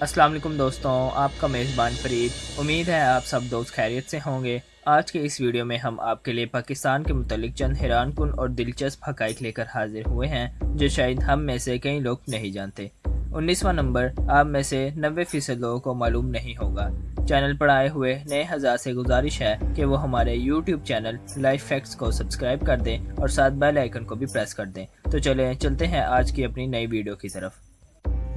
السلام علیکم دوستوں، آپ کا میزبان فرید۔ امید ہے آپ سب دوست خیریت سے ہوں گے۔ آج کے اس ویڈیو میں ہم آپ کے لیے پاکستان کے متعلق چند حیران کن اور دلچسپ حقائق لے کر حاضر ہوئے ہیں جو شاید ہم میں سے کئی لوگ نہیں جانتے۔ 19واں نمبر آپ میں سے 90% لوگوں کو معلوم نہیں ہوگا۔ چینل پر آئے ہوئے نئے حضرات سے گزارش ہے کہ وہ ہمارے یوٹیوب چینل لائف فیکٹس کو سبسکرائب کر دیں اور ساتھ بیل آئیکن کو بھی پریس کر دیں۔ تو چلتے ہیں آج کی اپنی نئی ویڈیو کی طرف۔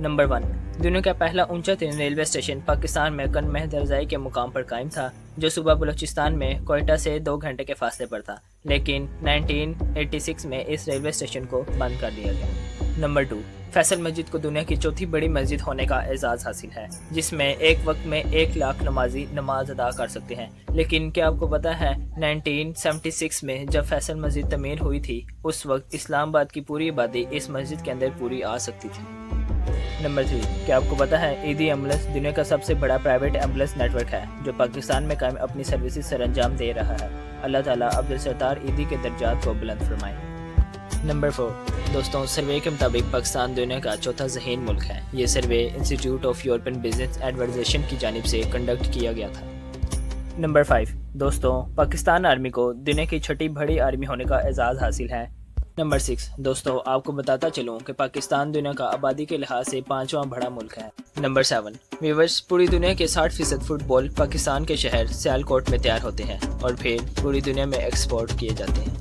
نمبر 1، دنیا کا پہلا اونچا ترین ریلوے اسٹیشن پاکستان میں کن مہد رضائی کے مقام پر قائم تھا، جو صوبہ بلوچستان میں کوئٹہ سے 2 گھنٹے کے فاصلے پر تھا، لیکن 1986 میں اس ریلوے اسٹیشن کو بند کر دیا گیا۔ نمبر 2، فیصل مسجد کو دنیا کی چوتھی بڑی مسجد ہونے کا اعزاز حاصل ہے، جس میں ایک وقت میں 1 لاکھ نمازی نماز ادا کر سکتے ہیں۔ لیکن کیا آپ کو پتا ہے 1976 میں جب فیصل مسجد تعمیر ہوئی تھی، اس وقت اسلام آباد کی پوری آبادی اس مسجد کے اندر پوری آ سکتی تھی۔ نمبر 3، کیا آپ کو پتا ہے ایدی ایمبولینس دنیا کا سب سے بڑا پرائیویٹ ایمبولینس نیٹ ورک ہے جو پاکستان میں قائم اپنی سروسز سر انجام دے رہا ہے۔ اللہ تعالیٰ عبدالستار ایدی کے درجات کو بلند فرمائے۔ نمبر 4، دوستوں، سروے کے مطابق پاکستان دنیا کا چوتھا ذہین ملک ہے۔ یہ survey institute of European business advisation کی جانب سے کنڈکٹ کیا گیا تھا۔ نمبر 5، دوستوں، پاکستان آرمی کو دنیا کی چھٹی بڑی آرمی ہونے کا اعزاز حاصل ہے۔ نمبر 6، دوستوں، آپ کو بتاتا چلوں کہ پاکستان دنیا کا آبادی کے لحاظ سے 5واں بڑا ملک ہے۔ نمبر 7، ویورز، پوری دنیا کے 60% فٹ بال پاکستان کے شہر سیالکوٹ میں تیار ہوتے ہیں اور پھر پوری دنیا میں ایکسپورٹ کیے جاتے ہیں۔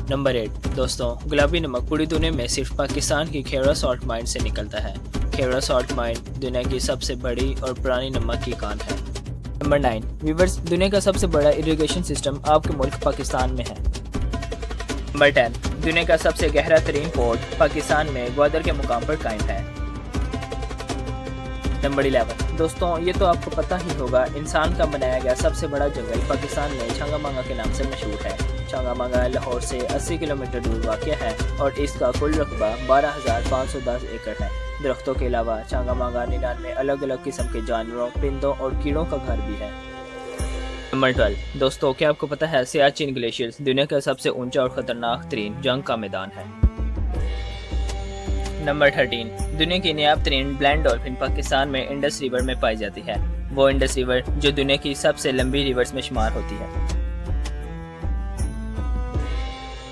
نمبر 8، دوستوں، گلابی نمک پوری دنیا میں صرف پاکستان کی کھیورا سالٹ مائن سے نکلتا ہے۔ کھیورا سالٹ مائن دنیا کی سب سے بڑی اور پرانی نمک کی کان ہے۔ نمبر 9، ویورز، دنیا کا سب سے بڑا اریگیشن سسٹم آپ کے ملک پاکستان میں ہے۔ نمبر 10، دنیا کا سب سے گہرا ترین پورٹ پاکستان میں گوادر کے مقام پر قائم ہے۔ نمبر 11، دوستوں، یہ تو آپ کو پتہ ہی ہوگا، انسان کا بنایا گیا سب سے بڑا جنگل پاکستان میں چھانگا مانگا کے نام سے مشہور ہے۔ چھانگا مانگا لاہور سے 80 کلومیٹر دور واقع ہے اور اس کا کل رقبہ 12,510 ایکڑ ہے۔ درختوں کے علاوہ چھانگا مانگا 99 الگ الگ قسم کے جانوروں، پرندوں اور کیڑوں کا گھر بھی ہے۔ نمبر 12، دوستوں، کیا آپ کو پتہ ہے سیاچن گلیشیئر دنیا کا سب سے اونچا اور خطرناک ترین جنگ کا میدان ہے۔ نمبر 13، دنیا کی نایاب ترین بلینڈ ڈولفن پاکستان میں انڈس ریور میں پائی جاتی ہے۔ وہ انڈس ریور جو دنیا کی سب سے لمبی ریورز میں شمار ہوتی ہے۔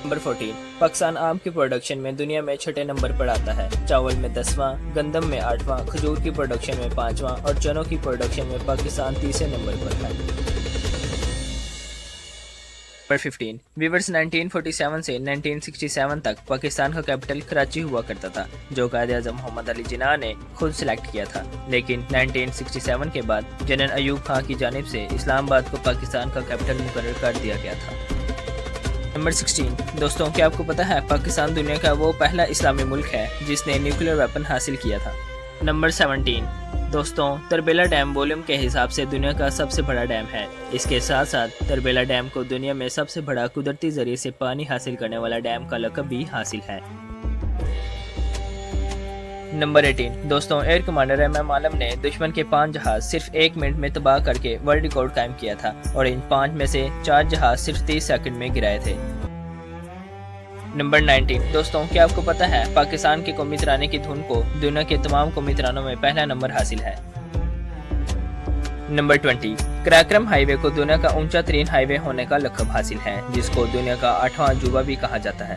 نمبر 14، پاکستان آم کی پروڈکشن میں دنیا میں 6 نمبر پر آتا ہے، چاول میں 10واں، گندم میں 8واں، کھجور کی پروڈکشن میں 5واں اور چنوں کی پروڈکشن میں پاکستان 30 نمبر پر ہے۔ نمبر 15، ویورز، 1947 سے 1967 تک پاکستان کا کیپٹل کراچی ہوا کرتا تھا، جو قائد اعظم محمد علی جناح نے خود سلیکٹ کیا تھا، لیکن 1967 کے بعد جنرل ایوب خان کی جانب سے اسلام آباد کو پاکستان کا کیپٹل مقرر کر دیا گیا تھا۔ نمبر 16، دوستوں، کیا آپ کو پتہ ہے پاکستان دنیا کا وہ پہلا اسلامی ملک ہے جس نے نیوکلیر ویپن حاصل کیا تھا۔ نمبر 17، دوستوں، تربیلا ڈیم ولیوم کے حساب سے دنیا کا سب سے بڑا ڈیم ہے۔ اس کے ساتھ ساتھ تربیلا ڈیم کو دنیا میں سب سے بڑا قدرتی ذریعے سے پانی حاصل کرنے والا ڈیم کا لقب بھی حاصل ہے۔ نمبر 18، دوستوں، ایئر کمانڈر MM عالم نے دشمن کے 5 جہاز صرف 1 منٹ میں تباہ کر کے ورلڈ ریکارڈ قائم کیا تھا اور ان 5 میں سے 4 جہاز صرف 30 سیکنڈ میں گرائے تھے۔ نمبر 19، دوستوں، کیا آپ کو پتہ ہے پاکستان کے قومی ترانے کی دھن کو دنیا کے تمام قومی ترانوں میں پہلا نمبر حاصل ہے۔ نمبر 20، کراکرم ہائی وے کو دنیا کا اونچا ترین ہائی وے ہونے کا لقب حاصل ہے، جس کو دنیا کا 8واں عجوبہ بھی کہا جاتا ہے۔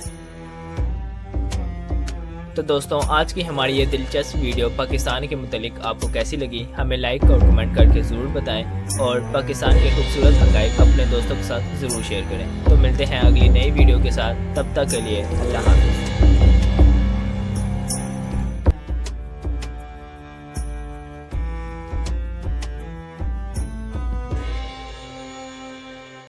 تو دوستوں، آج کی ہماری یہ دلچسپ ویڈیو پاکستان کے متعلق آپ کو کیسی لگی، ہمیں لائک اور کمنٹ کر کے ضرور بتائیں اور پاکستان کے خوبصورت حقائق اپنے دوستوں کے ساتھ ضرور شیئر کریں۔ تو ملتے ہیں اگلی نئی ویڈیو کے ساتھ، تب تک کے لیے اللہ حافظ۔